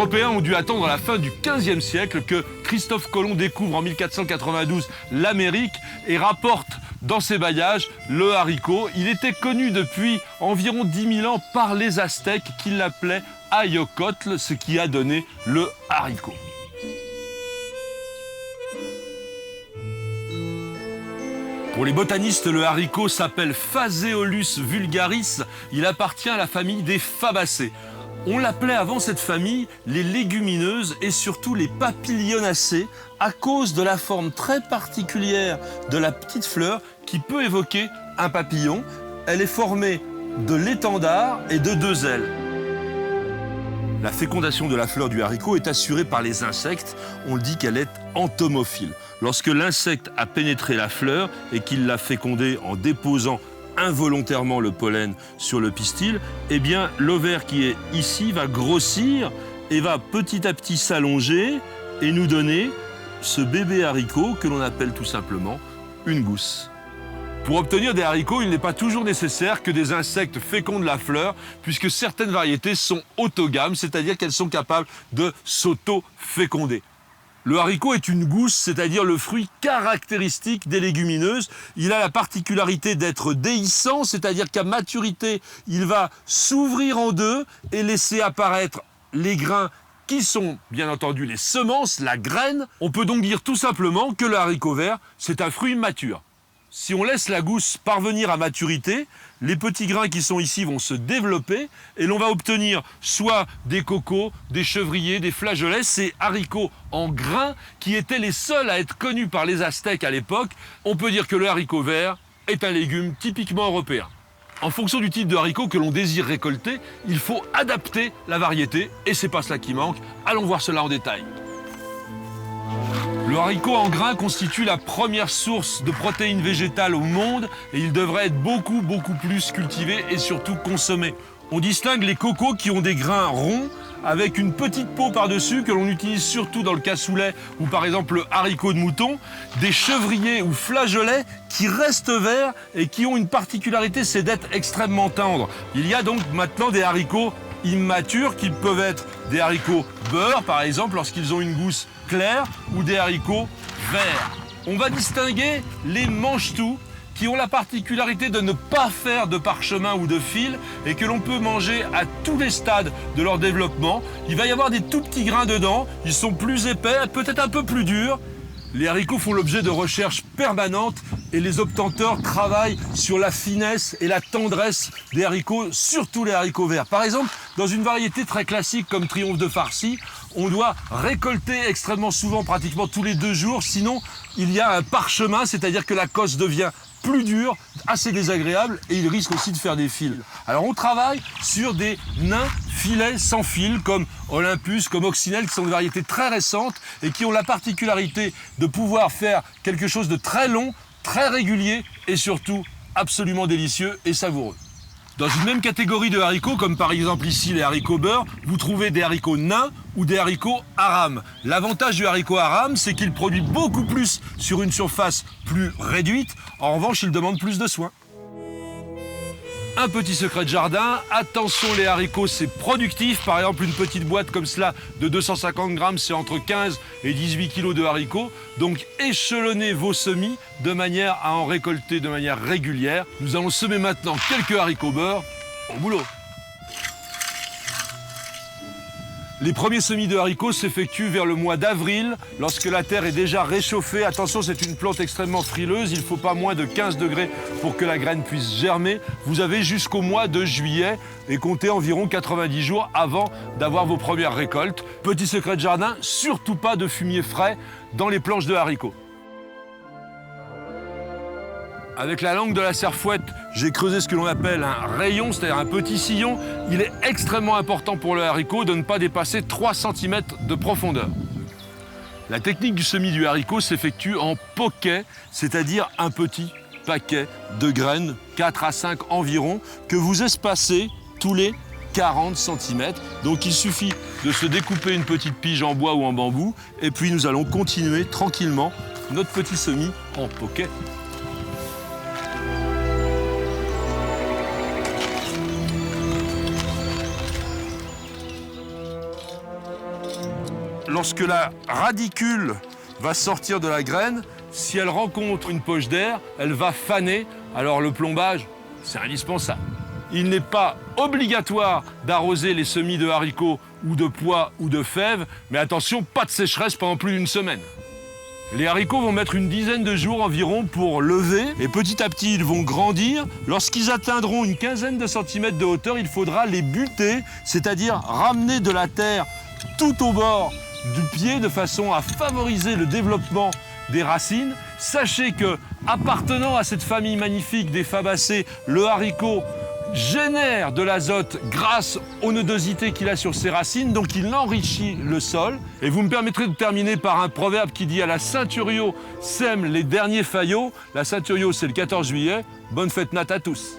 Européens ont dû attendre la fin du XVe siècle que Christophe Colomb découvre en 1492 l'Amérique et rapporte dans ses bagages le haricot. Il était connu depuis environ 10 000 ans par les Aztèques qui l'appelaient ayocotl, ce qui a donné le haricot. Pour les botanistes, le haricot s'appelle Phaseolus vulgaris. Il appartient à la famille des fabacées. On l'appelait avant cette famille les légumineuses et surtout les papilionacées à cause de la forme très particulière de la petite fleur qui peut évoquer un papillon. Elle est formée de l'étendard et de 2 ailes. La fécondation de la fleur du haricot est assurée par les insectes. On dit qu'elle est entomophile. Lorsque l'insecte a pénétré la fleur et qu'il l'a fécondée en déposant involontairement le pollen sur le pistil, eh bien l'ovaire qui est ici va grossir et va petit à petit s'allonger et nous donner ce bébé haricot que l'on appelle tout simplement une gousse. Pour obtenir des haricots, il n'est pas toujours nécessaire que des insectes fécondent la fleur, puisque certaines variétés sont autogames, c'est-à-dire qu'elles sont capables de s'auto-féconder. Le haricot est une gousse, c'est-à-dire le fruit caractéristique des légumineuses. Il a la particularité d'être déhiscent, c'est-à-dire qu'à maturité, il va s'ouvrir en deux et laisser apparaître les grains qui sont, bien entendu, les semences, la graine. On peut donc dire tout simplement que le haricot vert, c'est un fruit mature. Si on laisse la gousse parvenir à maturité, les petits grains qui sont ici vont se développer et l'on va obtenir soit des cocos, des chevriers, des flageolets, ces haricots en grains qui étaient les seuls à être connus par les Aztèques à l'époque. On peut dire que le haricot vert est un légume typiquement européen. En fonction du type de haricot que l'on désire récolter, il faut adapter la variété et c'est pas cela qui manque. Allons voir cela en détail. Le haricot en grains constitue la première source de protéines végétales au monde et il devrait être beaucoup plus cultivé et surtout consommé. On distingue les cocos qui ont des grains ronds avec une petite peau par-dessus que l'on utilise surtout dans le cassoulet ou par exemple le haricot de mouton, des chevriers ou flageolets qui restent verts et qui ont une particularité, c'est d'être extrêmement tendres. Il y a donc maintenant des haricots immatures qui peuvent être des haricots beurre par exemple lorsqu'ils ont une gousse claire ou des haricots verts. On va distinguer les mange-tout qui ont la particularité de ne pas faire de parchemin ou de fil et que l'on peut manger à tous les stades de leur développement. Il va y avoir des tout petits grains dedans, ils sont plus épais, peut-être un peu plus durs. Les haricots font l'objet de recherches permanentes et les obtenteurs travaillent sur la finesse et la tendresse des haricots, surtout les haricots verts. Par exemple, dans une variété très classique comme Triomphe de Farcy, on doit récolter extrêmement souvent, pratiquement tous les 2 jours, sinon il y a un parchemin, c'est-à-dire que la cosse devient plus dure, assez désagréable et il risque aussi de faire des fils. Alors on travaille sur des nains filets sans fil comme Olympus, comme Occinelle, qui sont des variétés très récentes et qui ont la particularité de pouvoir faire quelque chose de très long, très régulier et surtout absolument délicieux et savoureux. Dans une même catégorie de haricots, comme par exemple ici les haricots beurre, vous trouvez des haricots nains ou des haricots aram. L'avantage du haricot aram, c'est qu'il produit beaucoup plus sur une surface plus réduite. En revanche, il demande plus de soins. Un petit secret de jardin, attention les haricots c'est productif, par exemple une petite boîte comme cela de 250 grammes c'est entre 15 et 18 kilos de haricots, donc échelonnez vos semis de manière à en récolter de manière régulière. Nous allons semer maintenant quelques haricots beurre, au boulot. Les premiers semis de haricots s'effectuent vers le mois d'avril, lorsque la terre est déjà réchauffée. Attention, c'est une plante extrêmement frileuse, il ne faut pas moins de 15 degrés pour que la graine puisse germer. Vous avez jusqu'au mois de juillet et comptez environ 90 jours avant d'avoir vos premières récoltes. Petit secret de jardin, surtout pas de fumier frais dans les planches de haricots. Avec la langue de la serfouette, j'ai creusé ce que l'on appelle un rayon, c'est-à-dire un petit sillon. Il est extrêmement important pour le haricot de ne pas dépasser 3 cm de profondeur. La technique du semis du haricot s'effectue en poquet, c'est-à-dire un petit paquet de graines, 4 à 5 environ, que vous espacez tous les 40 cm. Donc il suffit de se découper une petite pige en bois ou en bambou, et puis nous allons continuer tranquillement notre petit semis en poquet. lorsque la radicule va sortir de la graine, si elle rencontre une poche d'air, elle va faner. Alors le plombage, c'est indispensable. Il n'est pas obligatoire d'arroser les semis de haricots ou de pois ou de fèves, mais attention, pas de sécheresse pendant plus d'une semaine. Les haricots vont mettre une dizaine de jours environ pour lever et petit à petit ils vont grandir. Lorsqu'ils atteindront une quinzaine de centimètres de hauteur, il faudra les buter, c'est-à-dire ramener de la terre tout au bord du pied de façon à favoriser le développement des racines. Sachez que, appartenant à cette famille magnifique des fabacées, le haricot génère de l'azote grâce aux nodosités qu'il a sur ses racines, donc il enrichit le sol. Et vous me permettrez de terminer par un proverbe qui dit « À la Saint-Thuriau sème les derniers faillots ». La Saint-Thuriau, c'est le 14 juillet. Bonne fête nat à tous.